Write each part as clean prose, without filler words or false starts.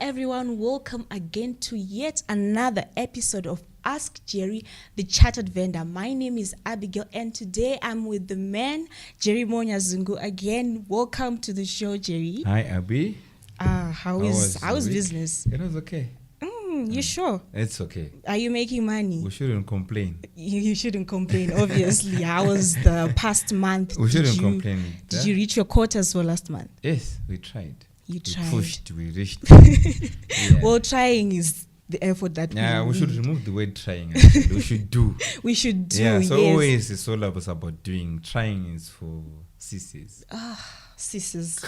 everyone, welcome again to yet another episode of Ask Jerry, the Chartered Vendor. My name is Abigail, and today I'm with the man, Jerry Nyazungu. Again, welcome to the show, Jerry. Hi, Abby. How is business? It was okay. You sure? It's okay. Are you making money? We shouldn't complain. You shouldn't complain, obviously. How was the past month? We shouldn't complain. Did you reach your quotas for last month? Yes, we tried. You tried. We pushed, we reached. Well, trying is the effort that we need. should remove the word trying. Actually. We should do. We should do, Yeah, so yes. always it's all about doing. Trying is for sissies. Sisters.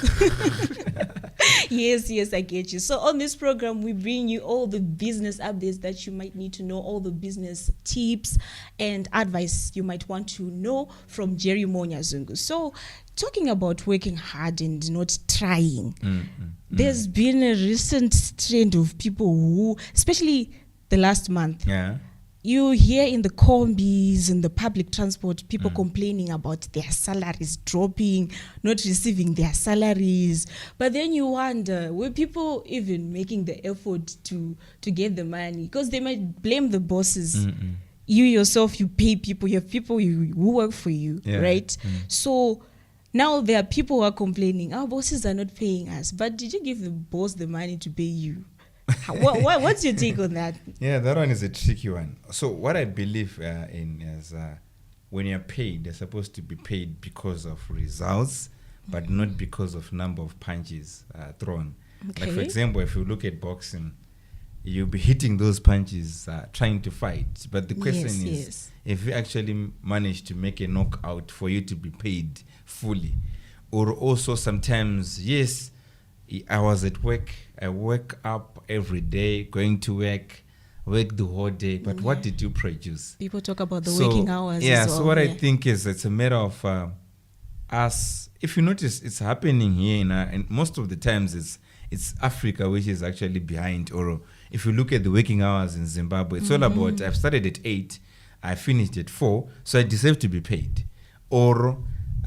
Yes, I get you. So on this program, we bring you all the business updates that you might need to know, all the business tips and advice you might want to know from Jerry Nyazungu. So talking about working hard and not trying, there's been a recent trend of people who, especially the last month, you hear in the combis and the public transport, people complaining about their salaries dropping, not receiving their salaries. But then you wonder, were people even making the effort to get the money? Because they might blame the bosses. You yourself, you pay people, you have people who work for you, right? So now there are people who are complaining, our bosses are not paying us. But did you give the boss the money to pay you? What's your take on that? Yeah, that one is a tricky one. So what I believe in is when you're paid, they're supposed to be paid because of results, but not because of number of punches thrown. Okay. Like, for example, if you look at boxing, you'll be hitting those punches trying to fight. But the question is, if you actually manage to make a knockout for you to be paid fully. Or also sometimes, yes, I was at work. I wake up every day, going to work the whole day. But what did you produce? People talk about the working hours. Yeah, as well. so what I think is it's a matter of us. If you notice, it's happening here, and most of the times it's Africa which is actually behind. Or if you look at the working hours in Zimbabwe, it's all about, I've started at 8, I finished at 4, so I deserve to be paid. Or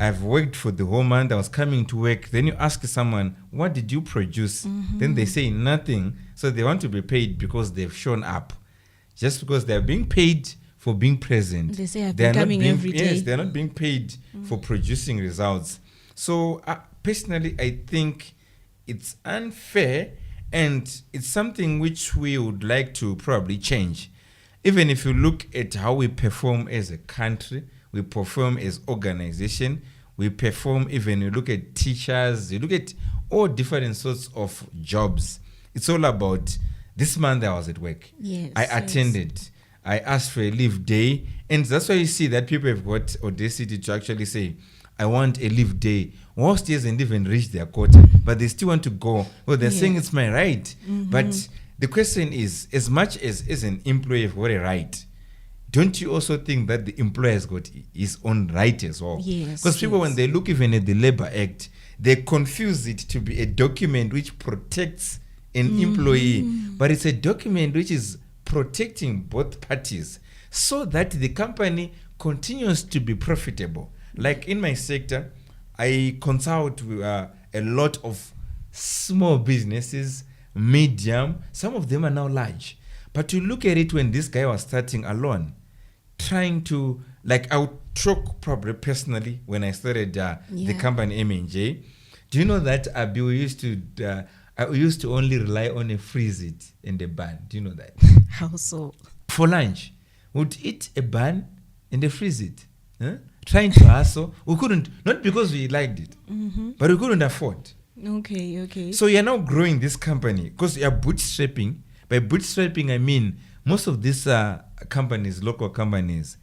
I've worked for the whole month, I was coming to work. Then you ask someone, what did you produce? Then they say nothing. So they want to be paid because they've shown up. Just because they're being paid for being present. They say I've been coming every day. Yes, they're not being paid for producing results. So personally, I think it's unfair, and it's something which we would like to probably change. Even if you look at how we perform as a country, we perform as organization, we perform, even you look at teachers, you look at all different sorts of jobs. It's all about, this month I was at work. Yes, I attended. I asked for a leave day. And that's why you see that people have got audacity to actually say, I want a leave day. Most hasn't even reached their quota, but they still want to go. Well, they're saying it's my right. But the question is, as much as an employee have got a right, don't you also think that the employer has got his own right as well? Yes. Because people, when they look even at the Labor Act, they confuse it to be a document which protects an employee. But it's a document which is protecting both parties so that the company continues to be profitable. Like in my sector, I consult with a lot of small businesses, medium. Some of them are now large. But you look at it when this guy was starting alone, trying to, like, I would talk probably personally when I started the company M&J. Do you know that we used to only rely on a freeze it and a bun? Do you know that? How so? For lunch, we'd eat a bun and a freeze it. Trying to hustle. We couldn't, not because we liked it, but we couldn't afford. Okay. So you're now growing this company because you're bootstrapping. By bootstrapping, I mean most of these companies, local companies,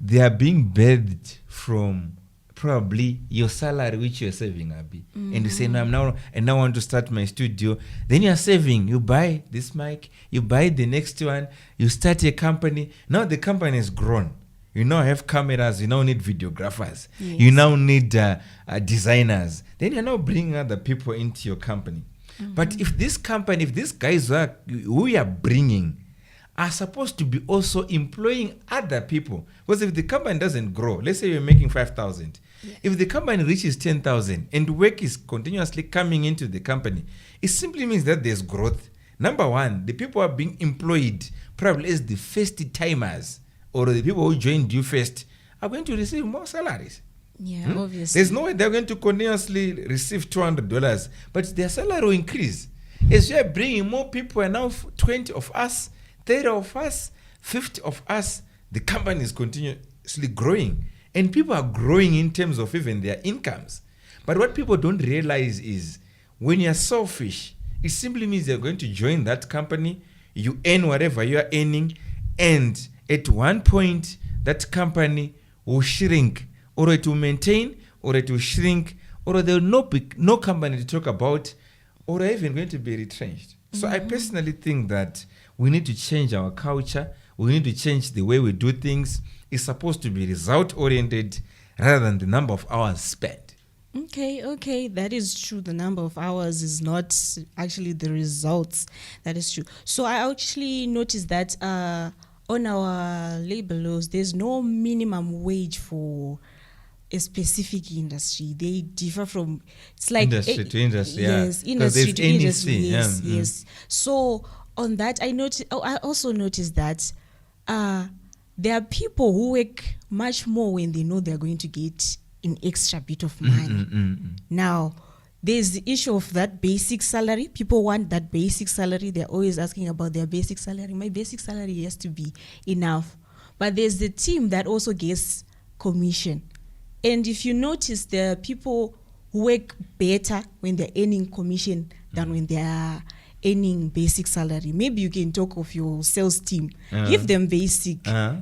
they are being birthed from probably your salary which you're saving, Abby. And you say, no, I now want to start my studio. Then you're saving. You buy this mic, you buy the next one, you start a company. Now the company has grown. You now have cameras, you now need videographers, you now need designers. Then you're now bringing other people into your company. But if these guys who you are bringing are supposed to be also employing other people, because if the company doesn't grow, let's say you're making 5,000, if the company reaches 10,000 and work is continuously coming into the company, it simply means that there's growth. Number one, the people who are being employed probably as the first timers or the people who joined you first are going to receive more salaries. Yeah, obviously. There's no way they're going to continuously receive $200, but their salary will increase. As you are bringing more people, and now 20 of us, 30 of us, 50 of us, the company is continuously growing. And people are growing in terms of even their incomes. But what people don't realize is when you're selfish, it simply means you're going to join that company, you earn whatever you are earning, and at one point, that company will shrink, or it will maintain, or it will shrink, or there will be no company to talk about, or even going to be retrenched. So I personally think that we need to change our culture. We need to change the way we do things. It's supposed to be result-oriented rather than the number of hours spent. Okay, that is true. The number of hours is not actually the results. That is true. So I actually noticed that on our labor laws, there's no minimum wage for a specific industry. They differ from, it's like industry to industry. Yes, Yeah. industry to industry. Yes, yes. So on that, I also noticed that there are people who work much more when they know they're going to get an extra bit of money. Now, there's the issue of that basic salary. People want that basic salary. They're always asking about their basic salary. My basic salary has to be enough. But there's the team that also gets commission. And if you notice, there are people who work better when they're earning commission than when they're earning basic salary. Maybe you can talk of your sales team. Give them basic.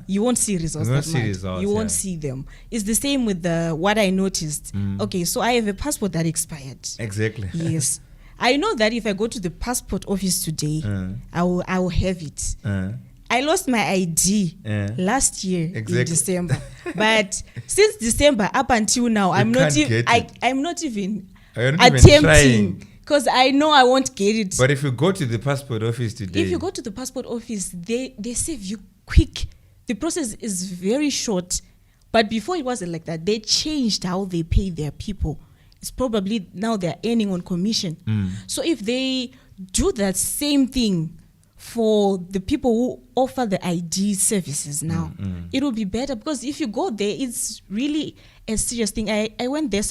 You won't see results that much. You won't see them. It's the same with what I noticed. Okay, so I have a passport that expired. Exactly. Yes. I know that if I go to the passport office today, I will have it. I lost my ID last year in December. But since December up until now, I'm not even attempting. Because I know I won't get it. But if you go to the passport office today... If you go to the passport office, they save you quick. The process is very short. But before it wasn't like that. They changed how they pay their people. It's probably now they're earning on commission. So if they do that same thing for the people who offer the ID services now, it will be better. Because if you go there, it's really a serious thing. I went there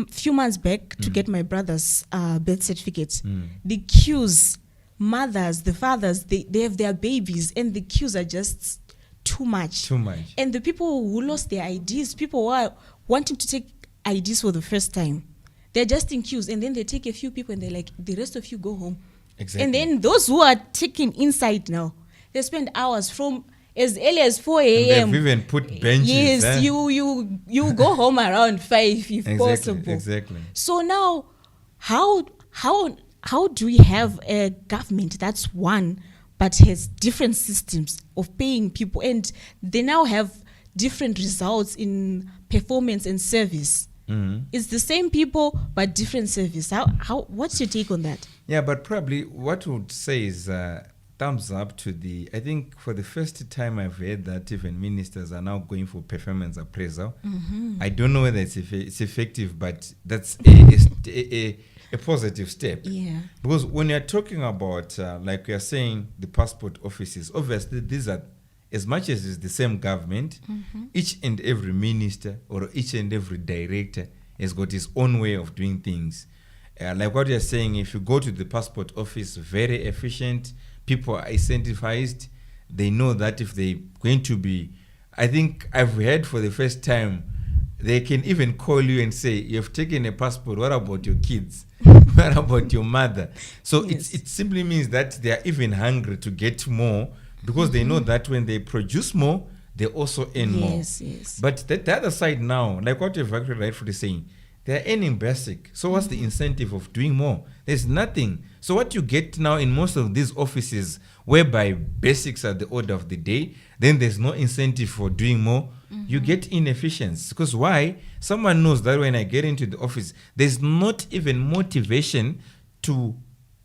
few months back to get my brother's birth certificate. The queues, mothers, the fathers, they have their babies, and the queues are just too much. And the people who lost their IDs, people who are wanting to take IDs for the first time, they're just in queues, and then they take a few people and they're like, the rest of you go home. And then those who are taking inside now, they spend hours from as early as 4 a.m. They've even put benches. Yes, you go home around 5 if possible. Exactly. So now, how do we have a government that's one but has different systems of paying people, and they now have different results in performance and service? It's the same people but different service. What's your take on that? Yeah, but probably what I would say is thumbs up to I think for the first time I've heard that even ministers are now going for performance appraisal. I don't know whether it's effective, but that's a positive step. Yeah. Because when you're talking about, like you're saying, the passport offices, obviously these are, as much as it's the same government, each and every minister or each and every director has got his own way of doing things. Like what you're saying, if you go to the passport office, very efficient, people are incentivized. They know that if they're going to be, I think I've heard for the first time, they can even call you and say, you've taken a passport, what about your kids? What about your mother? So it simply means that they are even hungry to get more, because they know that when they produce more, they also earn more. Yes. But the other side now, like what you've actually rightfully saying, they're earning basic. So what's the incentive of doing more? There's nothing. So what you get now in most of these offices, whereby basics are the order of the day, then there's no incentive for doing more. You get inefficiency. Because why? Someone knows that when I get into the office, there's not even motivation to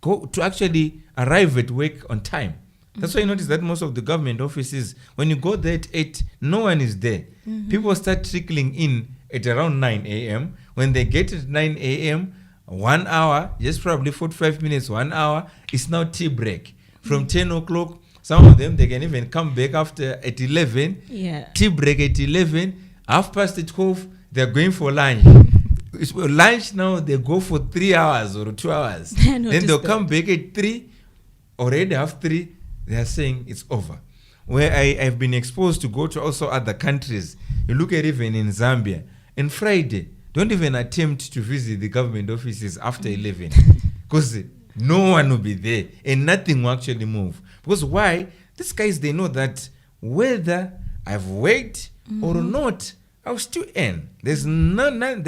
go to actually arrive at work on time. That's why you notice that most of the government offices, when you go there at 8, no one is there. People start trickling in at around 9 a.m. When they get at 9 a.m., 1 hour, just probably 45 minutes, 1 hour. It's now tea break. From 10 o'clock, some of them, they can even come back after at 11. Yeah. Tea break at 11. 12:30, they're going for lunch. Lunch now, they go for 3 hours or 2 hours. Then they'll come back at 3. Already half 3, they are saying it's over. Where I've been exposed to go to also other countries. You look at even in Zambia. And Friday, don't even attempt to visit the government offices after 11. Because no one will be there. And nothing will actually move. Because why? These guys, they know that whether I've worked or not, I'll still earn. They know that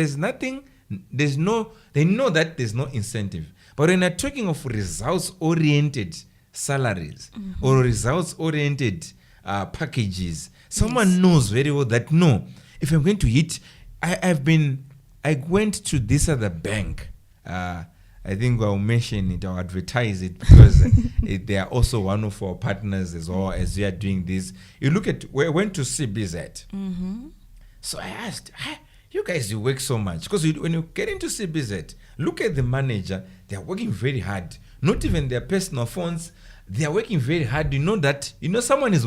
there's no incentive. But when I'm talking of results-oriented salaries or results-oriented packages, someone knows very well that no, if I'm going to hit, I went to this other bank. I think I'll mention it, I'll advertise it because they are also one of our partners as well as we are doing this. You look at, we went to CBZ. So I asked, you guys, you work so much. Because when you get into CBZ, look at the manager, they are working very hard. Not even their personal phones, they are working very hard. You know that, someone is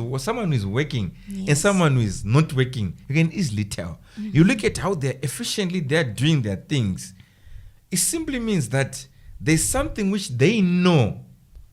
working and someone who is not working. You can easily tell. You look at how they're efficiently they're doing their things. It simply means that there's something which they know.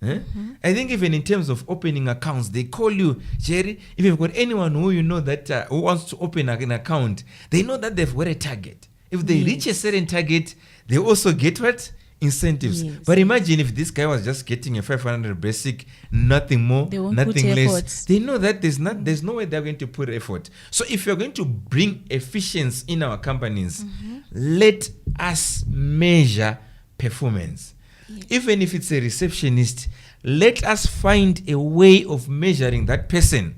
I think even in terms of opening accounts, they call you, Jerry, if you've got anyone who you know that who wants to open an account, they know that they've got a target. If they reach a certain target, they also get what? Incentives. But imagine if this guy was just getting a 500 basic, nothing more, nothing less. Efforts. They know that there's no way they're going to put effort. So if you're going to bring efficiency in our companies, let us measure performance. Even if it's a receptionist, let us find a way of measuring that person.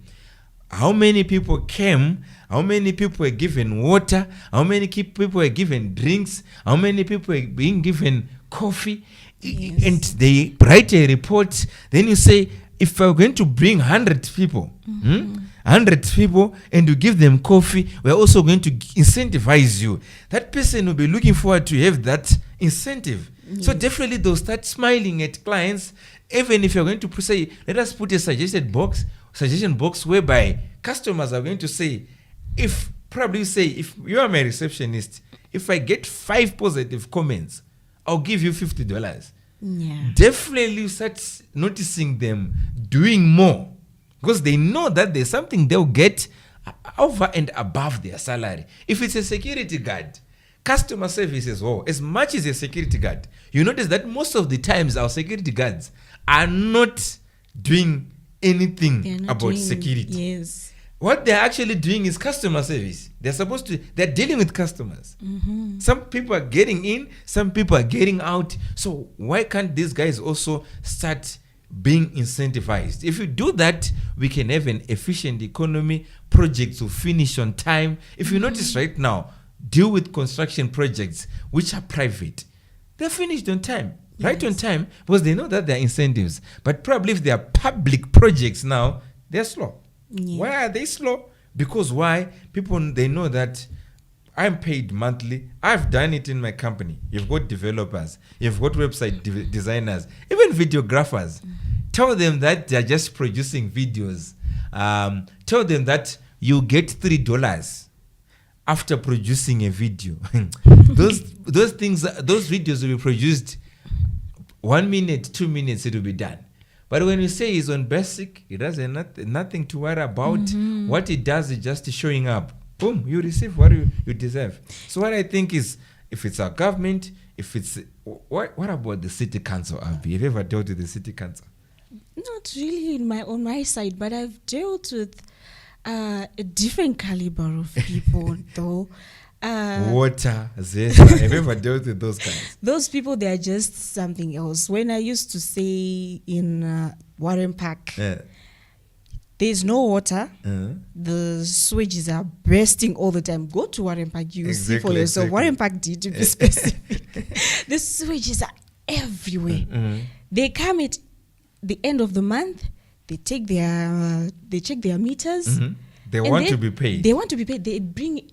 How many people came? How many people were given water? How many people were given drinks? How many people were being given coffee? And they write a report. Then you say, if we're going to bring 100 people, 100 people, and you give them coffee, we're also going to incentivize you. That person will be looking forward to have that incentive. So definitely they'll start smiling at clients, even if you're going to say, let us put a suggestion box whereby customers are going to say, if you are my receptionist, if I get 5 positive comments, I'll give you $50. Definitely you start noticing them doing more because they know that there's something they'll get over and above their salary. If it's a security guard, customer service as well, as much as a security guard, you notice that most of the times our security guards are not doing anything about security. What they're actually doing is customer service. They're dealing with customers. Some people are getting in, some people are getting out. So why can't these guys also start being incentivized? If you do that, we can have an efficient economy. Projects will finish on time. If you notice right now, deal with construction projects which are private. They're finished on time. Right on time, because they know that there are incentives. But probably if they are public projects now, they're slow. Why are they slow? Because why? People, they know that I'm paid monthly. I've done it in my company. You've got developers. You've got website designers. Even videographers. Tell them that they're just producing videos. Tell them that you get $3 after producing a video. those videos will be produced 1 minute, 2 minutes, it will be done. But when you say it's on basic, it has nothing to worry about. What it does is just showing up. Boom, you receive what you deserve. So what I think is, if it's our government, if it's what about the city council? Have you ever dealt with the city council? Not really on my side, but I've dealt with a different caliber of people, though. Water, Zesta. Have you ever dealt with those guys? Those people, they are just something else. When I used to say in Warren Park, there's no water, the sewage are bursting all the time. Go to Warren Park, you see for yourself. Warren Park, to be specific. The sewages are everywhere. They come at the end of the month, they check their meters. They want to be paid. They want to be paid. They bring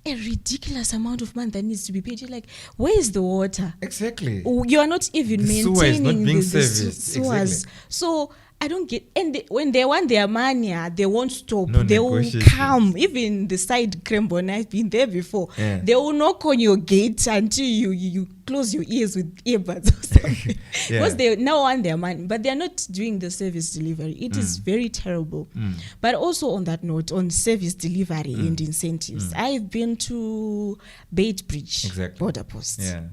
a ridiculous amount of money that needs to be paid. You're like, where is the water? Exactly. You are not even The sewer is not maintaining being the serviced. sewers. Exactly. So I don't get, and when they want their money, they won't stop. No They will negotiation. come. Even the side Krembon, I've been there before. Yeah. They will knock on your gate until you close your ears with earbuds or something. Yeah. Because they now want their money, but they're not doing the service delivery. It is very terrible. But also on that note, on service delivery and incentives, I've been to Baitbridge Exactly. border post. Yeah.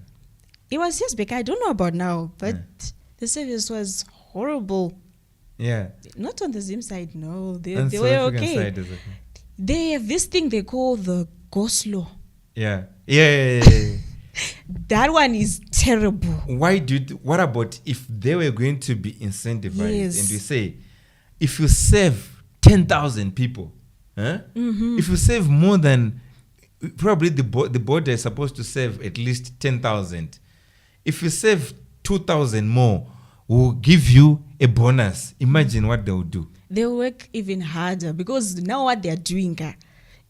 It was just back. I don't know about now, but the service was horrible. Yeah. Not on the Zim side, no. They And were South African okay. side is okay. They have this thing they call the Goslow. Yeah. Yeah. That one is terrible. Why what about if they were going to be incentivized Yes. and we say, if you save 10,000 people, if you save more than, probably the board is supposed to save at least 10,000. If you save 2,000 more, we'll give you a bonus. Imagine what they will do. They'll work even harder because now what they're doing,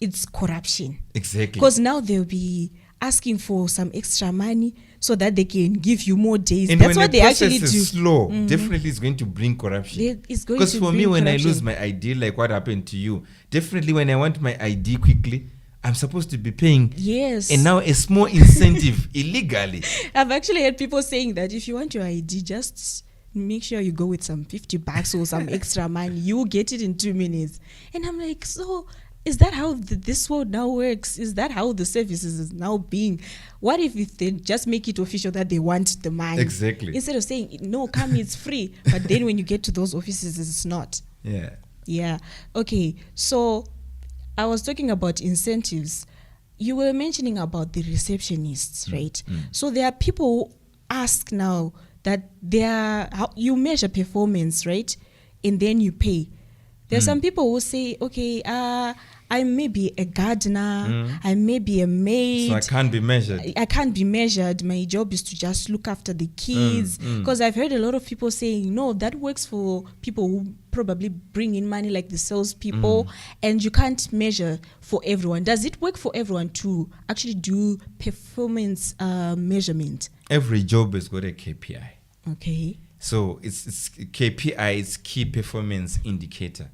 it's corruption. Exactly. Because now they'll be asking for some extra money so that they can give you more days. And That's when what the they process actually is do. slow, definitely it's going to bring corruption. It's going Because to for me, bring when I corruption. lose my ID, like what happened to you, definitely when I want my ID quickly, I'm supposed to be paying. Yes. And now a small incentive illegally. I've actually heard people saying that if you want your ID, just make sure you go with some $50 or some extra money. You will get it in 2 minutes. And I'm like, so is that how this world now works? Is that how the services is now being? What if they just make it official that they want the money? Exactly. Instead of saying, no, come, it's free. But then when you get to those offices, it's not. Yeah. Yeah. Okay. So I was talking about incentives. You were mentioning about the receptionists, right? So there are people who ask now that you measure performance, right? And then you pay. There's some people who say, okay, I may be a gardener, I may be a maid. So I can't be measured. I can't be measured. My job is to just look after the kids. Because I've heard a lot of people saying, no, that works for people who probably bring in money like the salespeople, and you can't measure for everyone. Does it work for everyone to actually do performance measurement? Every job has got a KPI. Okay. So it's KPI is key performance indicator,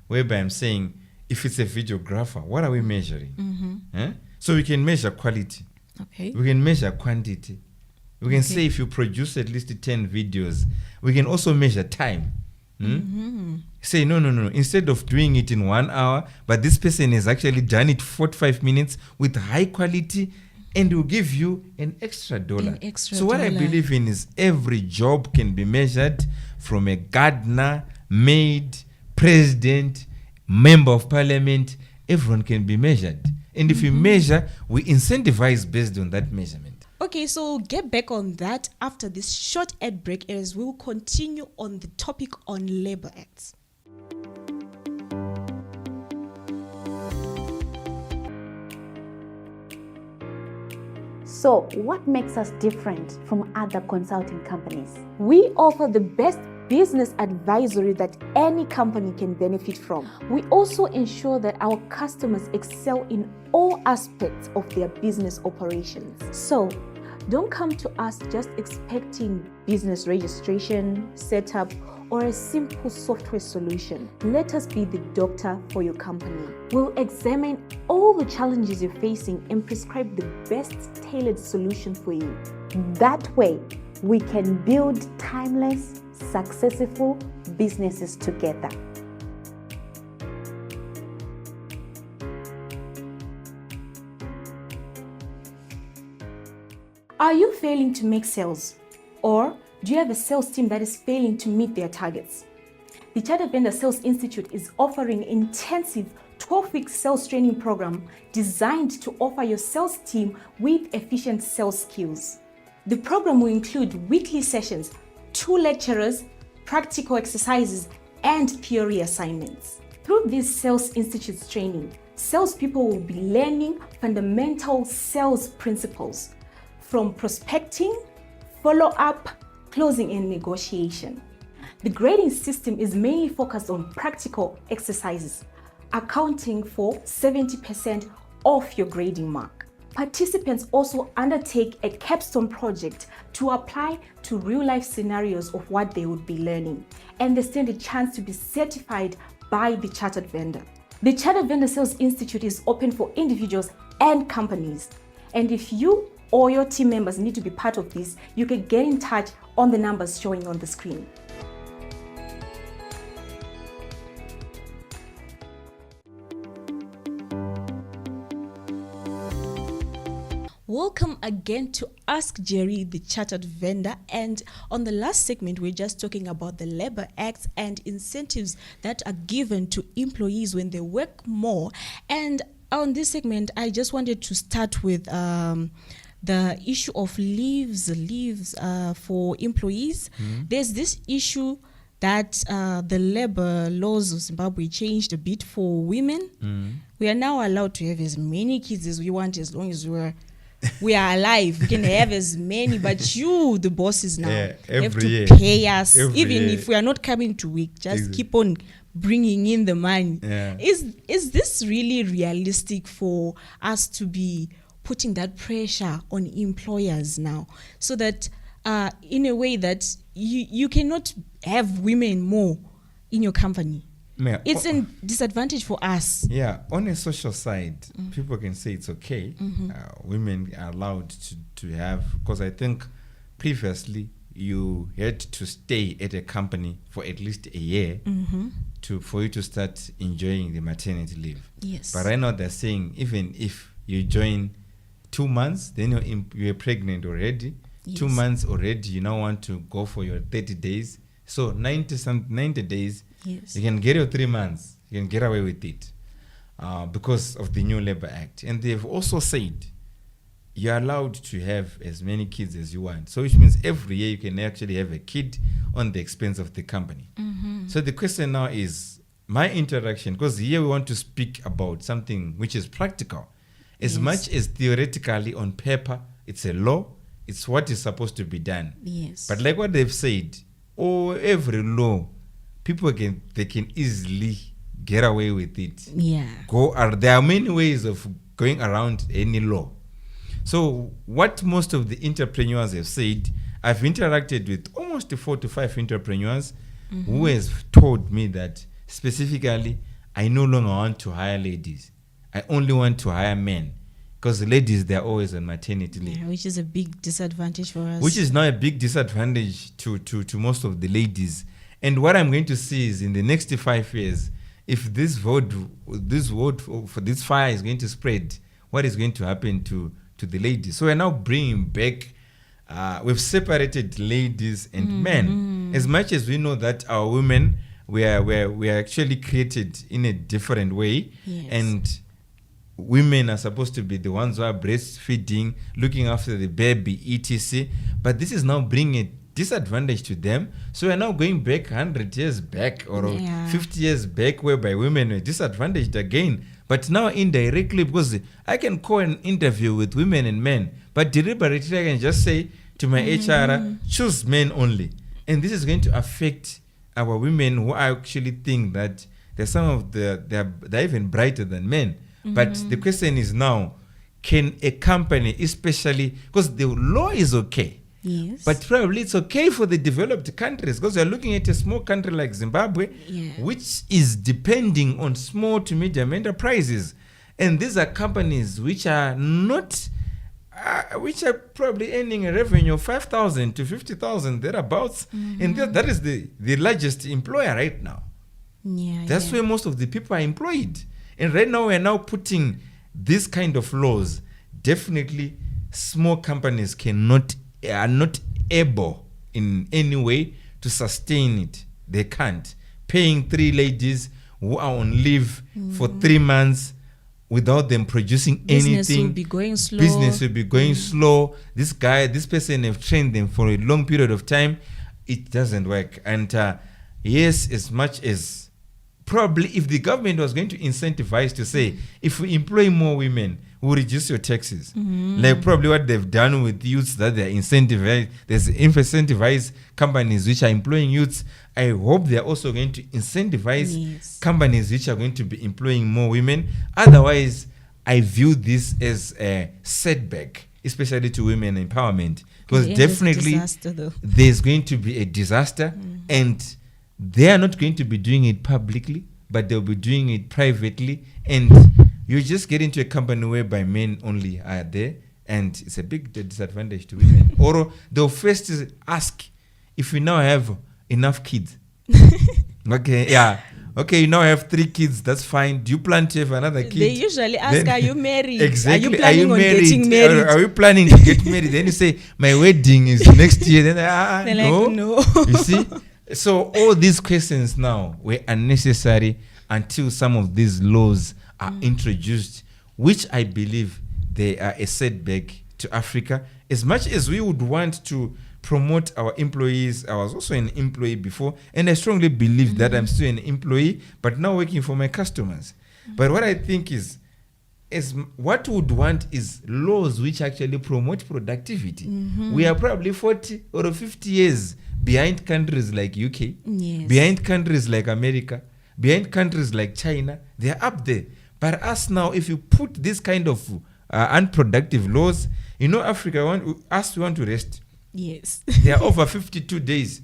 whereby I'm saying, if it's a videographer, what are we measuring? So we can measure quality. Okay. We can measure quantity. We can say if you produce at least 10 videos, we can also measure time. Say, no. Instead of doing it in 1 hour, but this person has actually done it 45 minutes with high quality, and will give you an extra dollar. An extra so what I dollar. believe in is every job can be measured, from a gardener, maid, president, member of parliament. Everyone can be measured. And if we measure, we incentivize based on that measurement. Okay, so get back on that after this short ad break as we'll continue on the topic on labor acts. So, what makes us different from other consulting companies? We offer the best business advisory that any company can benefit from. We also ensure that our customers excel in all aspects of their business operations. So, don't come to us just expecting business registration, setup, or a simple software solution. Let us be the doctor for your company. We'll examine all the challenges you're facing and prescribe the best tailored solution for you. That way, we can build timeless, successful businesses together. Are you failing to make sales? Or do you have a sales team that is failing to meet their targets? The Chartered Vendor Sales Institute is offering an intensive 12-week sales training program designed to offer your sales team with efficient sales skills. The program will include weekly sessions, 2 lecturers, practical exercises, and theory assignments. Through this Sales Institute's training, salespeople will be learning fundamental sales principles from prospecting, follow-up, closing, and negotiation. The grading system is mainly focused on practical exercises, accounting for 70% off your grading mark. Participants also undertake a capstone project to apply to real-life scenarios of what they would be learning, and they stand a chance to be certified by the Chartered Vendor. The Chartered Vendor Sales Institute is open for individuals and companies, and if you or your team members need to be part of this, you can get in touch on the numbers showing on the screen. Welcome again to Ask Jerry, the Chartered Vendor. And on the last segment, we're just talking about the Labor Acts and incentives that are given to employees when they work more. And on this segment, I just wanted to start with the issue of leaves for employees. There's this issue that the labor laws of Zimbabwe changed a bit for women. We are now allowed to have as many kids as we want, as long as we are alive. We can have as many, but you, the bosses now, have to pay us. Even if we are not coming to work, just keep on bringing in the money. Is this really realistic for us to be putting that pressure on employers now, so that in a way that you cannot have women more in your company? It's a disadvantage for us. Yeah, on a social side, people can say it's okay. Women are allowed to have, because I think previously you had to stay at a company for at least a year for you to start enjoying the maternity leave. Yes. But right now they're saying even if you join 2 months, then you're pregnant already. Yes. 2 months already, you now want to go for your 30 days. So 90 days, yes, you can get your 3 months. You can get away with it because of the new Labor Act. And they've also said you're allowed to have as many kids as you want. So which means every year you can actually have a kid on the expense of the company. So the question now is my interaction, because here we want to speak about something which is practical. As much as theoretically on paper, it's a law, it's what is supposed to be done. Yes. But like what they've said, every law, people can easily get away with it. Yeah. There are many ways of going around any law. So what most of the entrepreneurs have said, I've interacted with almost 4 to 5 entrepreneurs who has told me that specifically, I no longer want to hire ladies. I only want to hire men, because the ladies, they're always on maternity leave. Yeah, which is a big disadvantage for us. Which is now a big disadvantage to most of the ladies. And what I'm going to see is in the next 5 years, if this vote for this fire is going to spread, what is going to happen to the ladies? So we're now bringing back, we've separated ladies and men. As much as we know that our women, we are actually created in a different way. Yes. And women are supposed to be the ones who are breastfeeding, looking after the baby, etc. But this is now bringing a disadvantage to them. So we're now going back 100 years back or 50 years back, whereby women were disadvantaged again. But now indirectly, because I can call an interview with women and men, but deliberately I can just say to my HR, choose men only. And this is going to affect our women who actually think that there's some of they're even brighter than men. But the question is now, can a company, especially, because the law is okay, yes, but probably it's okay for the developed countries, because you're looking at a small country like Zimbabwe, which is depending on small to medium enterprises. And these are companies which are not, which are probably earning a revenue of 5,000 to 50,000 thereabouts. And that is the largest employer right now. That's where most of the people are employed. And right now we're now putting this kind of laws. Definitely small companies are not able in any way to sustain it. They can't. Paying 3 ladies who are on leave for 3 months without them producing anything. Business will be going slow. Business will be going slow. This person have trained them for a long period of time. It doesn't work. And yes, as much as probably if the government was going to incentivize to say, if we employ more women, we'll reduce your taxes. Like probably what they've done with youths, that they're incentivize companies which are employing youths. I hope they're also going to incentivize companies which are going to be employing more women. Otherwise, I view this as a setback, especially to women empowerment, because definitely there's going to be a disaster, and they are not going to be doing it publicly, but they'll be doing it privately, and you just get into a company whereby men only are there, and it's a big disadvantage to women. Or they'll first ask if we now have enough kids. Okay, yeah. Okay, you now have 3 kids. That's fine. Do you plan to have another kid? They usually ask, Then, are you married? exactly. Are you planning on getting married? Are you planning to get married? Then you say, my wedding is next year. Then They're no. like, no. You see? So all these questions now were unnecessary until some of these laws are introduced, which I believe they are a setback to Africa. As much as we would want to promote our employees, I was also an employee before, and I strongly believe that I'm still an employee, but now working for my customers. But what I think is what we would want is laws which actually promote productivity. We are probably 40 or 50 years behind countries like UK, behind countries like America, behind countries like China. They are up there. But us now, if you put this kind of unproductive laws, Africa, we want to rest. Yes. They are over 52 days.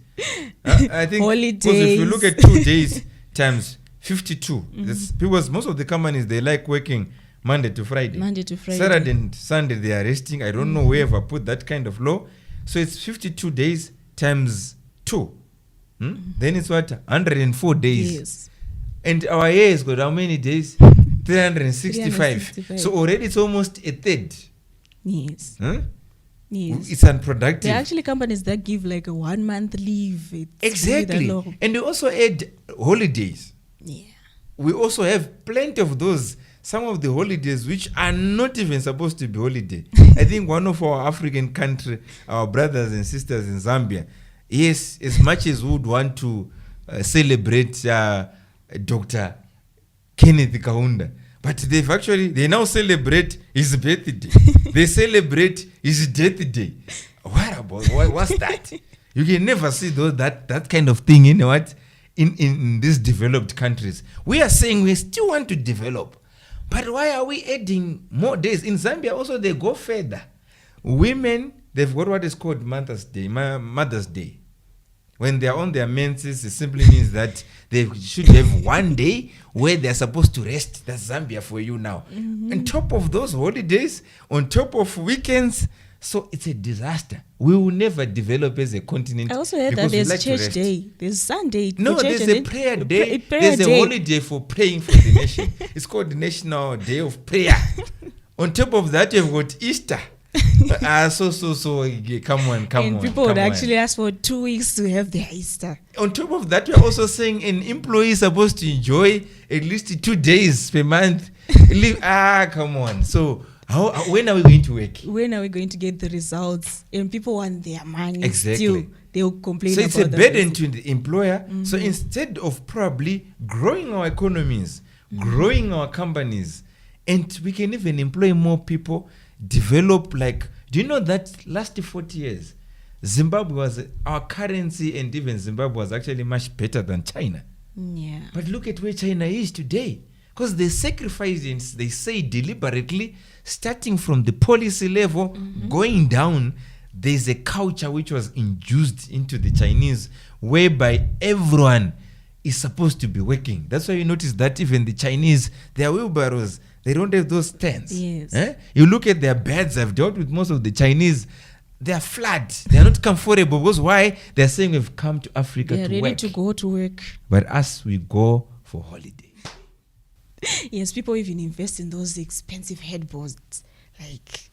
I think holidays. Because if you look at 2 days times 52, because most of the companies, they like working Monday to Friday. Saturday and Sunday, they are resting. I don't know where I've put that kind of law. So it's 52 days times 2. Then it's what? 104 days. Yes. And our year has got how many days? 365. So already it's almost a third. Yes. Yes. It's unproductive. There are actually companies that give like a 1 month leave. It's exactly. Really and we also add holidays. Yeah. We also have plenty of those. Some of the holidays which are not even supposed to be holiday. I think one of our African country, our brothers and sisters in Zambia, yes, as much as we would want to celebrate Dr. Kenneth Kaunda, but they now celebrate his birthday. They celebrate his death day. What's that? You can never see that kind of thing in these developed countries. We are saying we still want to develop, but why are we adding more days? In Zambia also they go further. Women, they've got what is called Mother's Day. When they're on their menses, it simply means that they should have 1 day where they're supposed to rest. That's Zambia for you now. On top of those holidays, on top of weekends, so it's a disaster. We will never develop as a continent. I also heard that there's church day. There's Sunday. No, there's a prayer day. There's a holiday for praying for the nation. It's called the National Day of Prayer. On top of that, you've got Easter. Come on. And people would actually ask for 2 weeks to have their Easter. On top of that, we're also saying an employee is supposed to enjoy at least 2 days per month. Come on. So when are we going to work? When are we going to get the results? And people want their money. Exactly. Still, they'll complain. So it's a burden to the employer. So instead of probably growing our economies, growing our companies, and we can even employ more people, develop do you know that last 40 years, Zimbabwe was, our currency and even Zimbabwe was actually much better than China. Yeah. But look at where China is today. Because they sacrifice, they say deliberately, starting from the policy level, going down, there's a culture which was induced into the Chinese, whereby everyone is supposed to be working. That's why you notice that even the Chinese, their wheelbarrows, they don't have those stands. Yes. You look at their beds. I've dealt with most of the Chinese. They are flat. They are not comfortable. Because why? They're saying we've come to Africa to work. They're ready to go to work. But us, we go for holiday. Yes, people even invest in those expensive headboards. Like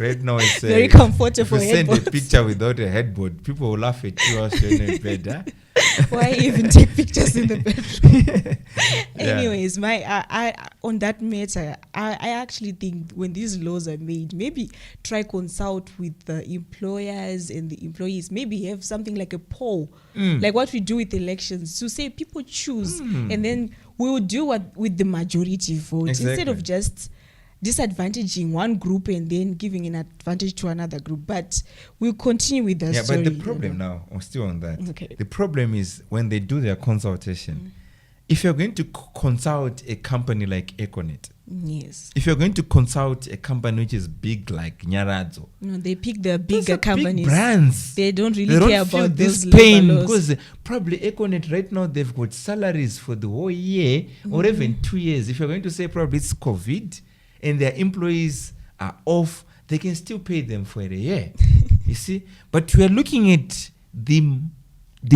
right now it's very comfortable. If you send a picture without a headboard, people will laugh at you as you're in bed. Huh? Why even take pictures in the bedroom? Anyways, I on that matter, I actually think when these laws are made, maybe try consult with the employers and the employees. Maybe have something like a poll, like what we do with elections, to say people choose, and then we will do what with the majority vote instead of just disadvantaging one group and then giving an advantage to another group. But we'll continue with that story. But the problem now, I'm still on that. Okay. The problem is when they do their consultation, if you're going to consult a company like Econet, Yes. if you're going to consult a company which is big like Nyaradzo, No, they pick the those bigger are companies. big brands. They don't really They don't care feel about this those pain labor laws. because probably Econet right now they've got salaries for the whole year or even 2 years. If you're going to say probably it's COVID and their employees are off, they can still pay them for a year. You see, but we are looking at the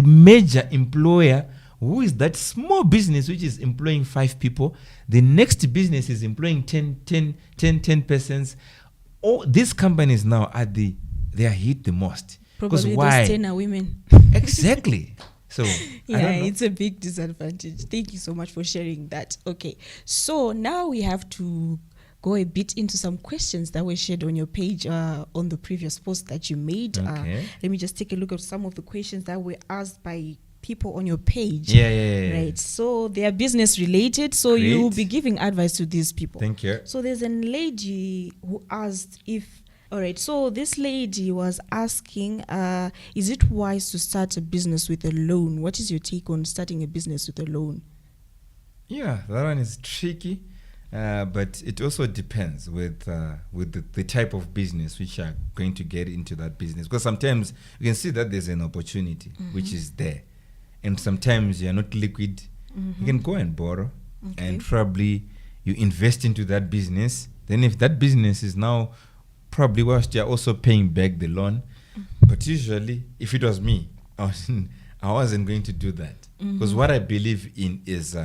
major employer, who is that small business which is employing 5 people. The next business is employing 10 persons. All these companies now they are hit the most. Because Probably why? those 10 are women. Exactly. So Yeah, I don't know. it's a big disadvantage. Thank you so much for sharing that. Okay, so now we have to go a bit into some questions that were shared on your page on the previous post that you made. Okay. Let me just take a look at some of the questions that were asked by people on your page. Yeah. Right, so they are business related, so you'll Great. be giving advice to these people. Thank you. So there's a lady who asked if, all right, so this lady was asking, is it wise to start a business with a loan? What is your take on starting a business with a loan? Yeah, that one is tricky, but it also depends with the type of business which are going to get into that business. Because sometimes you can see that there's an opportunity which is there, and sometimes you're not liquid. You can go and borrow, and probably you invest into that business. Then if that business is now probably whilst you're also paying back the loan, but usually if it was me, I wasn't going to do that, because what I believe in is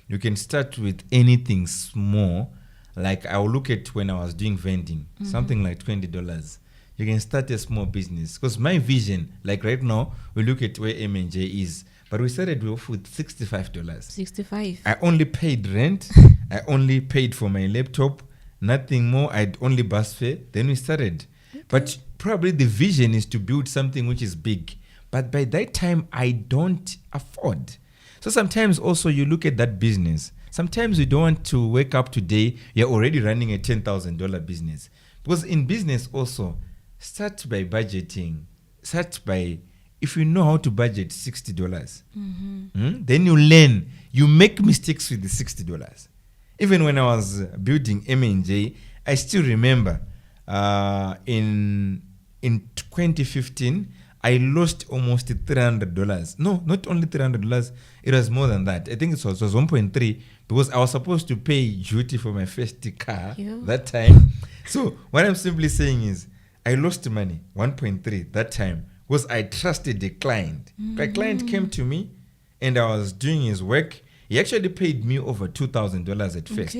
you can start with anything small. Like I will look at when I was doing vending, something like $20. You can start a small business. Because my vision, like right now, we look at where M&J is, but we started off with $65. 65. I only paid rent. I only paid for my laptop. Nothing more. I'd only bus fare. Then we started. But probably the vision is to build something which is big. But by that time, I don't afford. So sometimes also you look at that business. Sometimes you don't want to wake up today, you're already running a $10,000 business. Because in business also, start by budgeting. Start by, if you know how to budget $60, then you learn. You make mistakes with the $60. Even when I was building M&J, I still remember in 2015, I lost almost $300. No, not only $300. It was more than that. I think it was 1.3, because I was supposed to pay duty for my first car that time. So what I'm simply saying is I lost money, 1.3 that time, because I trusted the client. The client came to me and I was doing his work. He actually paid me over $2,000 at first.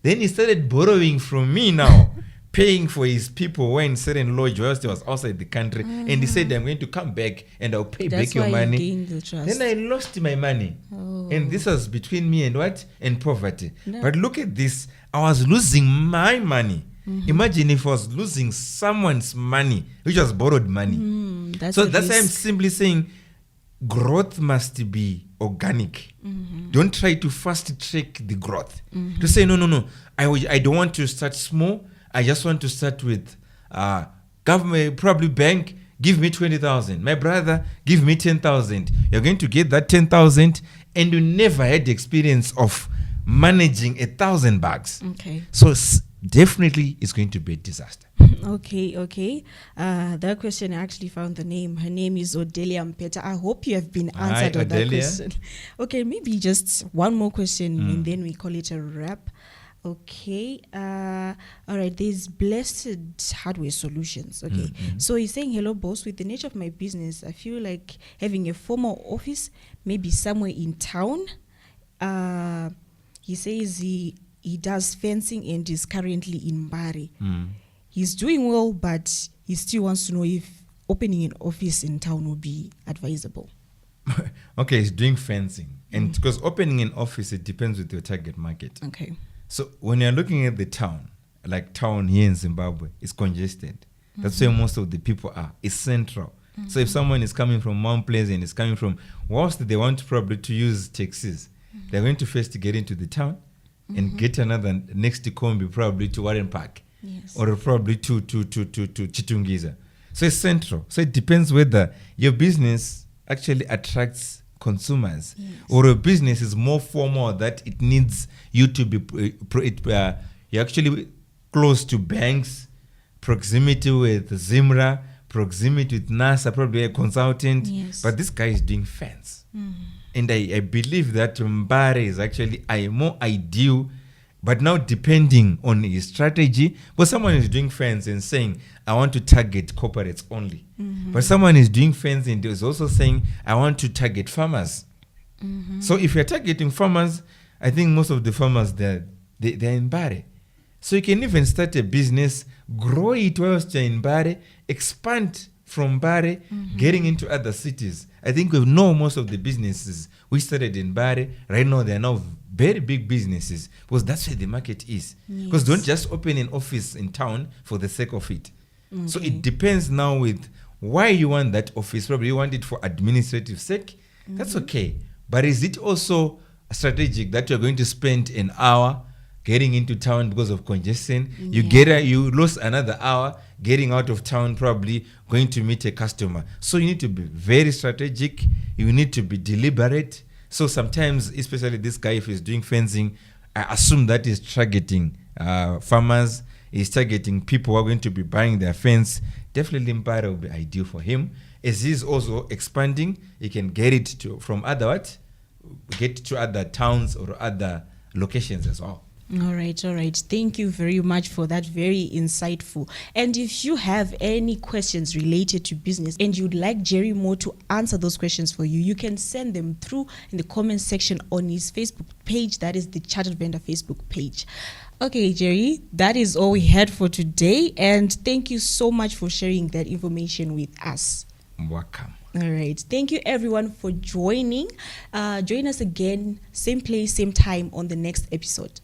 Then he started borrowing from me now. Paying for his people when certain lodge whilst he was outside the country, and he said, I'm going to come back and I'll pay back your money. Gained the trust. Then I lost my money. And this was between me and what? And poverty. But look at this. I was losing my money. Imagine if I was losing someone's money, which was borrowed money. That's So a that's why I'm risk. simply saying growth must be organic. Don't try to fast track the growth. To say, no, I don't want to start small. I just want to start with government, probably bank, give me 20,000. My brother, give me 10,000. You're going to get that 10,000 and you never had the experience of managing 1,000 bucks. Okay. So definitely it's going to be a disaster. Okay. That question, I actually found the name. Her name is Odelia Mpeta. I hope you have been answered on that Odelia. question. Okay, maybe just one more question and then we call it a wrap. Okay. All right. There's Blessed Hardware Solutions. Okay. So he's saying, hello, boss. With the nature of my business, I feel like having a formal office, maybe somewhere in town. He says he does fencing and is currently in Bari. He's doing well, but he still wants to know if opening an office in town would be advisable. Okay, he's doing fencing. And because opening an office, it depends with your target market. Okay. So when you're looking at the town, like town here in Zimbabwe, it's congested. That's where most of the people are. It's central. So if someone is coming from Mount Pleasant and is coming from, whilst they want probably to use taxis, they're going to first get into the town and get another next to Kombi, probably to Warren Park. Yes. Or probably to Chitungiza. So it's central. So it depends whether your business actually attracts consumers, or a business is more formal that it needs you to be you're actually close to banks, proximity with Zimra, proximity with NASA, probably a consultant. Yes. But this guy is doing fence. And I believe that Mbare is actually more ideal, but now depending on his strategy. But someone is doing fence and saying, I want to target corporates only. But someone is doing fence and is also saying, I want to target farmers. So if you're targeting farmers, I think most of the farmers, they're in Mbare. So you can even start a business, grow it whilst you're in Mbare, expand from Mbare, getting into other cities. I think we know most of the businesses we started in Mbare. Right now, they are now very big businesses because that's where the market is. Because don't just open an office in town for the sake of it. So it depends now with why you want that office. Probably you want it for administrative sake. That's okay. But is it also strategic that you're going to spend an hour getting into town because of congestion? You lose another hour getting out of town, probably going to meet a customer. So you need to be very strategic. You need to be deliberate. So sometimes, especially this guy, if he's doing fencing, I assume that he's targeting farmers. He's targeting people who are going to be buying their fence. Definitely Mbare will be ideal for him. As he's also expanding, he can get it get to other towns or other locations as well. All right. Thank you very much for that. Very insightful. And if you have any questions related to business and you'd like Jerry Moore to answer those questions for you, you can send them through in the comment section on his Facebook page. That is the Chartered Vendor Facebook page. Okay, Jerry, that is all we had for today. And thank you so much for sharing that information with us. Welcome. All right. Thank you, everyone, for joining. Join us again, same place, same time on the next episode.